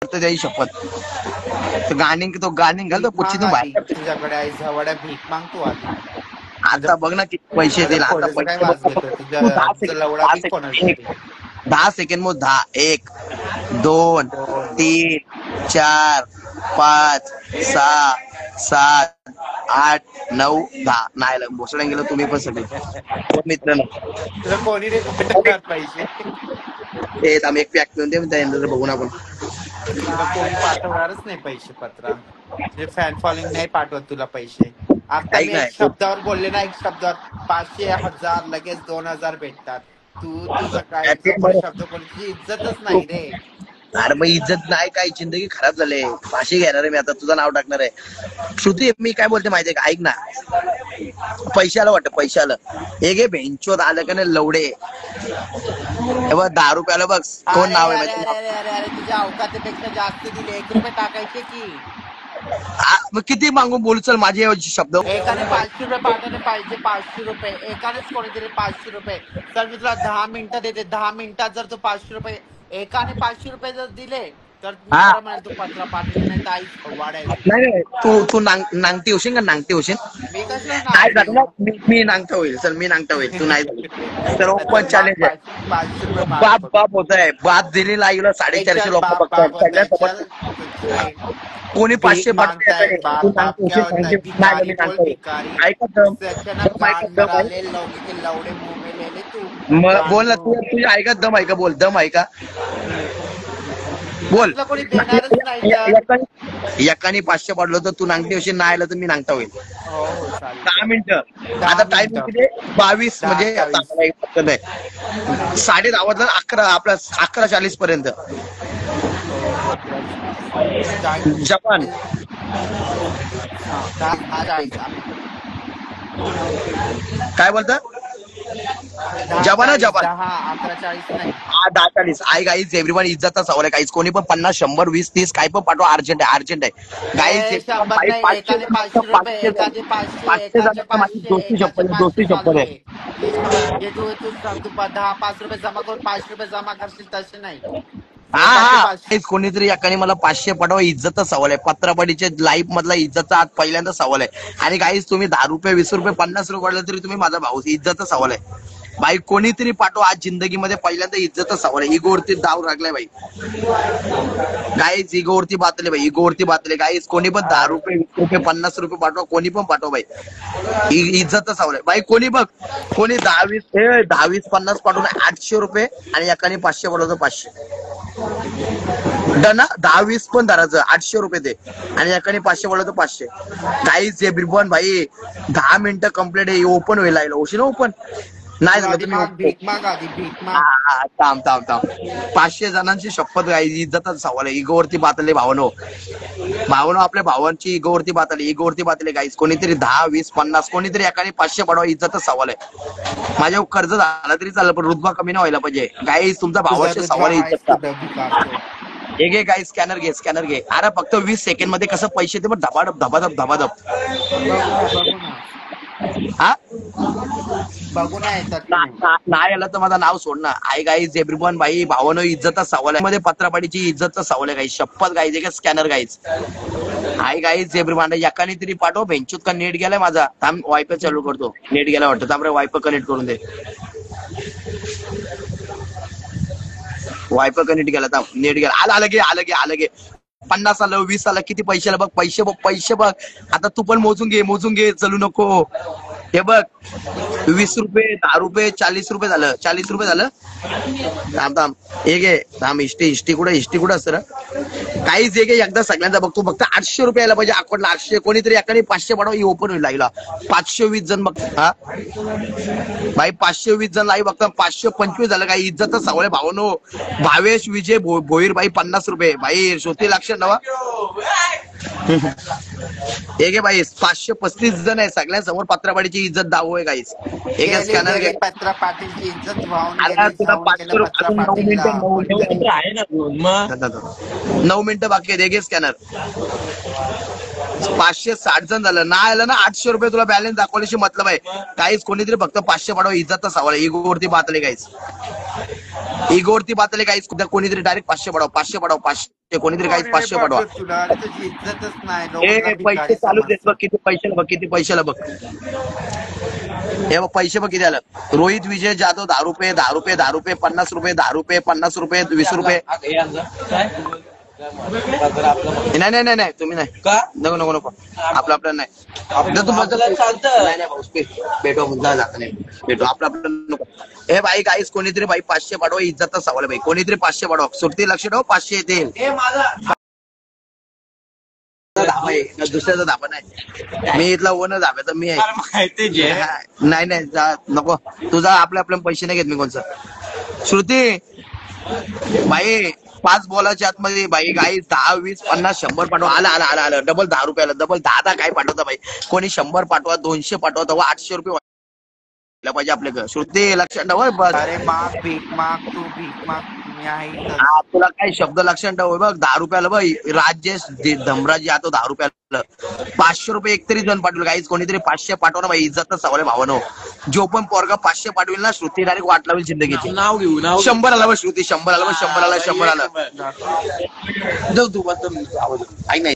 घालतो त्याची शपथ. तो गाणी घालतो पुढची तू बाहेर. तुझ्याकडे आई झवड्या भीक मागतो आता बघ ना किती पैसे देईल आता. पैसे 10 सेकंड मग 10 1 2 3 4 5 6 7 8 9 10 नाही भोसड्या गेलो तुम्ही पण सगळे मित्र तुला कोणी पैसे ते आम्ही एक पॅक देऊन दे त्यानंतर बघू ना आपण. कोणी पाठवणारच नाही पैसे पत्रा. फॅन फॉलोइंग नाही पाठवत तुला पैसे. आता मी एक शब्दावर बोलले ना, एक शब्दावर 500 1000 लगेच 2000 भेटतात. तू तुझं काय शब्द कोणती इज्जतच नाही रे. अरे मग इज्जत नाही काय, जिंदगी खराब झाले. फाशी घेणार आहे मी आता, तुझं नाव टाकणार आहे. श्रुती मी काय बोलते माहितीये का, ऐक ना. पैशाला वाटत पैशाला एक हे बेंचोत आलं का नाही लवडे. हे बघ 10 रुपयाला बघ कोण नाव आहे तुझ्या अवकाशापेक्षा जास्त दिले. 1 रुपये टाकायचे की मग किती मागून बोलू. चल माझे शब्द. एकाने 500 रुपये पाठवले पाहिजे. 500 रुपये एकानेच कोणीतरी 500 रुपये. तर मी तुला 10 मिनिटं देते. 10 मिनिटात जर तू 500 रुपये एकाने 500 रुपये जर दिले तर तू पत्र पाठवली नाही तर आई वाढायला. नाही तू नांगटी होशील का, नांगटी होशील. मी कसं मी नांगता होईल. चल मी नांगता होईल, तू नाही तर ओपन चॅलेंज आहे. 500 रुपये बाप होत आहे. बाप दिलेला आईला 450 लोक बघतात. कोणी 500 बोल ना तू. तुझ्या ऐकत दम आहे का, बोल दम आहे का बोल. एकाने 500 पाडलं तर तू नांगटी होशील, नाही आलं तर मी नांगता होईल. 10 मिनिटं आता टाइम किती 22 म्हणजे 10:30 वाजता 11 आपला 11:40 पर्यंत. जपान काय बोलत. जपान 10:40. आई गाईज एव्हरीवन इज्जतचा सवाल आहे गाईज. कोणी पण 50 100 20 30 काही पण पाठवा. अर्जंट आहे गाईज. 500 शपथ आहे. 5 रुपये जमा करून 5 रुपये जमा करशील तसे नाही. हा कोणीतरी एकाने मला 500 पाठवा. इज्जतचा सवाल आहे. पत्रापडीचे लाईफ मधला इज्जतचा आज पहिल्यांदा सवाल आहे. आणि गाईज तुम्ही 10 रुपये 20 रुपये 50 रुपये वाढले तरी तुम्ही माझा भाऊ. इज्जतचा सवाल आहे बाई. कोणीतरी पाठवा आज जिंदगीमध्ये पहिल्यांदा इज्जतचा सवाल आहे. इगोवरती दाव लागलाय बाई. गाईज इगोवरती बातले बाई. इगोवरती बातले गाईज. कोणी पण 10 रुपये 20 रुपये 50 रुपये पाठवा. कोणी पण पाठवा बाई. इज्जतचा सवाल आहे बाई. कोणी बघ कोणी 10-20 50 पाठवून 800 रुपये आणि एकाने 500 पाठवतो. 500 डन. 10-20 पण धरायचं 800 रुपये ते आणि एकाने 500 बोलतो. 500 काहीच आहे बिरबन भाई. 10 मिनिटं कम्प्लीट आहे. ओपन व्हायला होशील ओपन नाही झालं तुम्ही. थांब 500 जणांची शपथ गाईज. इज्जतचा सवाल आहे. इगोवरती बातले भावनो आपल्या भावांची इगोवरती बातले गाईज. कोणीतरी 10-20 50 कोणीतरी एकाने 500 पाठवा. इज्जतचा सवाल आहे. माझ्यावर कर्ज झाला तरी चालेल पण रुतबा कमी नाही व्हायला पाहिजे गाईज. तुमचा भावाचे सवाल आहे इज्जतचा. घे गाई स्कॅनर घे. अरे फक्त 20 सेकंड मध्ये कसं पैसे ते पण धबाधप. हा बघू नाही आलं तर माझं नाव सोड ना. आई गाईज एव्हरीवन भाई भावानो इज्जतचा सवाल आहे. मध्ये पत्रापाडीची इज्जतचा सवाल आहे गाईज. शपथ गाईज आहे का स्कॅनर गाईज. आई गाईज एव्हरीवन एकाने तरी पाठव. बेंचूत का नेट गेलाय माझा. थांब वायफाय चालू करतो. नेट गेला वाटतं. थांब वायफाय कनेक्ट करून दे. वायफाय कनेक्ट गेला. थांब नेट गेला. आलं गे 50 आलं 20 आलं. किती पैशाला बघ. पैसे बघ. आता तू पण मोजून घे चलू नको. हे बघ 20 रुपये 10 रुपये 40 रुपये झालं. 40 रुपये झालं. थांब हे घे. थांब हिस्ट्री कुठं असतं ना. काहीच हे घे एकदा सगळ्यांचा बघतो. फक्त 800 रुपये यायला पाहिजे अकाउंटला. 800 कोणीतरी एकाने 500 पाठवा. ही ओपन होईल लागला. 520 जण बघ. हा भाई 520 जण लाईव्ह बघता. 525 झालं. काही इज्जतचा सवाल आहे भावनो. भावेश विजय भोईर भाई 50 रुपये भाई. श्रुती लक्ष नवा हे घे बाई. 535 जण आहे. सगळ्यांसमोर पत्रापाडीची इज्जत दाव आहे गाईस. हे घे स्कॅनर घे. पत्रा पाटीलची इज्जत तुला 500 रुपये 9 मिनिटं बाकी आहे. घे स्कॅनर. 560 जण झालं. नाही आलं ना 800 रुपये तुला बॅलन्स दाखवण्याशी मतलब आहे. काहीच कोणीतरी फक्त 500 पाठवा. इज्जतचा सवाल आहे. इगोवरती बातले गाईस. इगोवरती पातळी काहीच कोणीतरी डायरेक्ट 500 पडाव, 500 कोणीतरी काहीच कोणी नाही 500 पडवा. पाठवत तुला, अरे तुझी इज्जतच नाही, लोकांना ए पैसे भिकारी चालू देत बघ, समजतात. किती पैशाला बघ, किती पैशाला बघ. हे बघ पैसे बघ किती आलं. रोहित विजय जाधव 10 रुपये, 10 रुपये, 10 रुपये, 50 रुपये, 10 रुपये, 50 रुपये, 20 रुपये. नाही नाही नाही नाही तुम्ही नाही का, नको नको नको, आपलं नाही. आपलं तुम्हाला चालतं नाही नाही भाऊ, भेटू मुद्दा जात नाही, भेटू आपलं नको. हे भाई काहीच कोणीतरी भाई 500 पाठवा, इज्जतचा सवाल आहे भाई. कोणीतरी 500 पाठवा, सुट्टी लक्ष ठेव, 500 येतील. धाबा आहे दुसऱ्याचा धाबा नाही, मी इथला ओनर धाब्याचा मी आहे. नाही नाही नको, तुझा आपल्या पैसे नाही घेत मी कोणचं. श्रुती भाई 5 बॉलाच्या आतमध्ये भाई गाई 10, 20, 50, 100 पाठवा. आलं डबल 10 रुपयाला, डबल 10 काय पाठवता भाई. कोणी 100 पाठवा, 200 पाठवा, तेव्हा 800 रुपये पाहिजे आपल्या. श्रुती लक्षात ठेव. अरे माग भीक माग, तू भीक माग, मी आहे इथं. हा तुला काय शब्द लक्षात ठेव बघ. 10 रुपयाला बघ, राजेश धमराजी आता 10 रुपयाला. 500 रुपये एकतरी जण पाठवलं काहीच, कोणीतरी 500 पाठवा ना भाई, इज्जतचा सवाल आहे भावानो. जो पण पोरगा 500 पाठवेल ना, श्रुती डायरेक्ट वाट लावेल जिंदगीची. नाव घेऊ, 100 आला बघ श्रुती, 100 आला बघ, 100 आला. जाऊ तू बस ऐक नाही.